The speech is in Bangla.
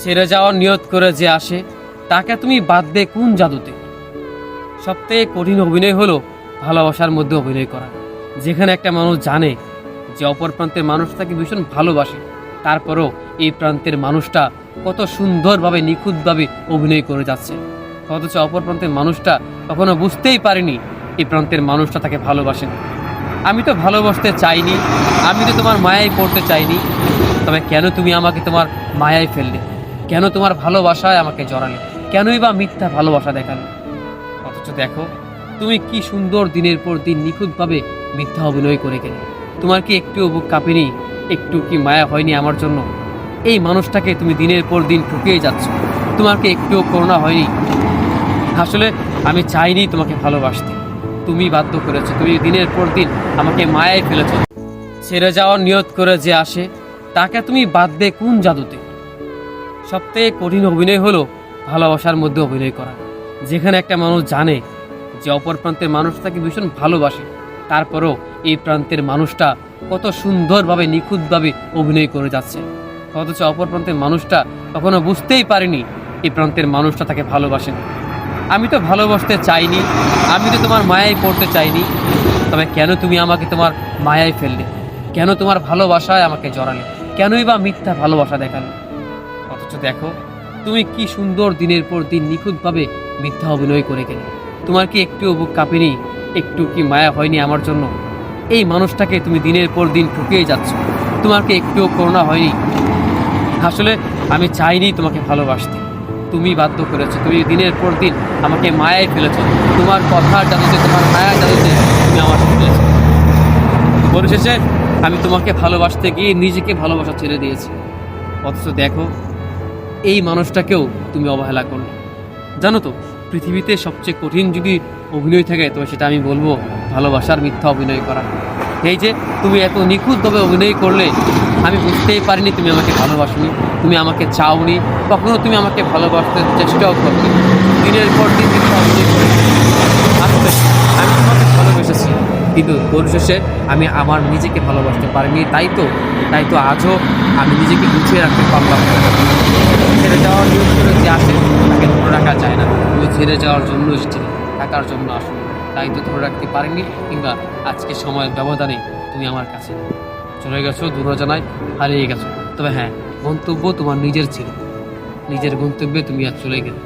ছেড়ে যাওয়ার নিয়ত করে যে আসে তাকে তুমি বাঁধবে কোন জাদুতে। সবথেকে কঠিন অভিনয় হলো ভালোবাসার মধ্যে অভিনয় করা, যেখানে একটা মানুষ জানে যে অপর প্রান্তের মানুষ তাকে ভীষণ ভালোবাসে, তারপরও এই প্রান্তের মানুষটা কত সুন্দরভাবে নিখুঁতভাবে অভিনয় করে যাচ্ছে, অথচ অপর প্রান্তের মানুষটা কখনো বুঝতেই পারেনি এই প্রান্তের মানুষটা তাকে ভালোবাসেন। আমি তো ভালোবাসতে চাইনি, আমি তো তোমার মায়ায় পড়তে চাইনি, তবে কেন তুমি আমাকে তোমার মায়ায় ফেললে? কেন তোমার ভালোবাসায় আমাকে জড়ালে? কেনই বা মিথ্যা ভালোবাসা দেখালে? অথচ দেখো তুমি কি সুন্দর দিনের পর দিন নিখুঁতভাবে মিথ্যা অভিনয় করে গেলে। তোমার কি একটুও বুক কাঁপেনি? একটু কি মায়া হয়নি আমার জন্য? এই মানুষটাকে তুমি দিনের পর দিন ঠকিয়ে যাচ্ছ, তোমার কি একটুও করুণা হয়নি? আসলে আমি চাইনি তোমাকে ভালোবাসতে, তুমি বাধ্য করেছো, তুমি দিনের পর দিন আমাকে মায়ায় ফেলেছ। ছেড়ে যাওয়ার নিয়ত করে যে আসে তাকে তুমি বাঁধবে কোন জাদুতে। সবথেকে কঠিন অভিনয় হলো ভালোবাসার মধ্যে অভিনয় করা, যেখানে একটা মানুষ জানে যে অপর প্রান্তের মানুষ তাকে ভীষণ ভালোবাসে, তারপরও এই প্রান্তের মানুষটা কত সুন্দরভাবে নিখুঁতভাবে অভিনয় করে যাচ্ছে, অথচ অপর প্রান্তের মানুষটা কখনো বুঝতেই পারেনি এই প্রান্তের মানুষটা তাকে ভালোবাসেন। আমি তো ভালোবাসতে চাইনি, আমি তো তোমার মায়ায় পড়তে চাইনি, তবে কেন তুমি আমাকে তোমার মায়ায় ফেললে? কেন তোমার ভালোবাসায় আমাকে জড়ালে? কেনই বা মিথ্যা ভালোবাসা দেখালে? অথচ দেখো তুমি কি সুন্দর দিনের পর দিন নিখুঁতভাবে মিথ্যা অভিনয় করে গেলে। তোমার কি একটুও বুক কাঁপেনি? একটু কি মায়া হয়নি আমার জন্য? এই মানুষটাকে তুমি দিনের পর দিন ঠকিয়ে যাচ্ছ, তোমার কি একটুও করুণা হয়নি? আসলে আমি চাইনি তোমাকে ভালোবাসতে, তুমি বাধ্য করেছো, তুমি দিনের পর দিন আমাকে মায়ায় ফেলেছো। তোমার কথার জাদুতে, তোমার মায়া জাদুতে তুমি আমার ফেলেছো। পরিশেষে আমি তোমাকে ভালোবাসতে গিয়ে নিজেকে ভালোবাসা ছেড়ে দিয়েছি, অথচ দেখো এই মানুষটাকেও তুমি অবহেলা করলে। জানো তো, পৃথিবীতে সবচেয়ে কঠিন যদি অভিনয় থাকে তবে সেটা আমি বলবো ভালোবাসার মিথ্যা অভিনয় করা। এই যে তুমি এত নিখুঁতভাবে অভিনয় করলে, আমি বুঝতেই পারিনি তুমি আমাকে ভালোবাসোনি, তুমি আমাকে চাওনি, কখনো তুমি আমাকে ভালোবাসতে চেষ্টাও করনি। দিনের পর দিন মিথ্যা অভিনয় করে আসলে আমি তোমাকে ভালোবেসেছি, কিন্তু পরিশেষে আমি আমার নিজেকে ভালোবাসতে পারিনি। তাই তো আজও আমি নিজেকে গুছিয়ে রাখতে পারলাম না। ছেড়ে যাওয়ার নিয়ত করে যে আসে তাকে ধরে রাখা যায় না, তুমি ছেড়ে যাওয়ার জন্য এসেছিলে, থাকার জন্য আসলে, তাই তো ধরে রাখতে পারিনি, কিংবা আজকে সময়ের ব্যবধানে তুমি আমার কাছে চলে গেছো, দূরজানায় হারিয়ে গেছো। তবে হ্যাঁ, গন্তব্য তোমার নিজের ছিল, নিজের গন্তব্যে তুমি আজ চলে গেলে।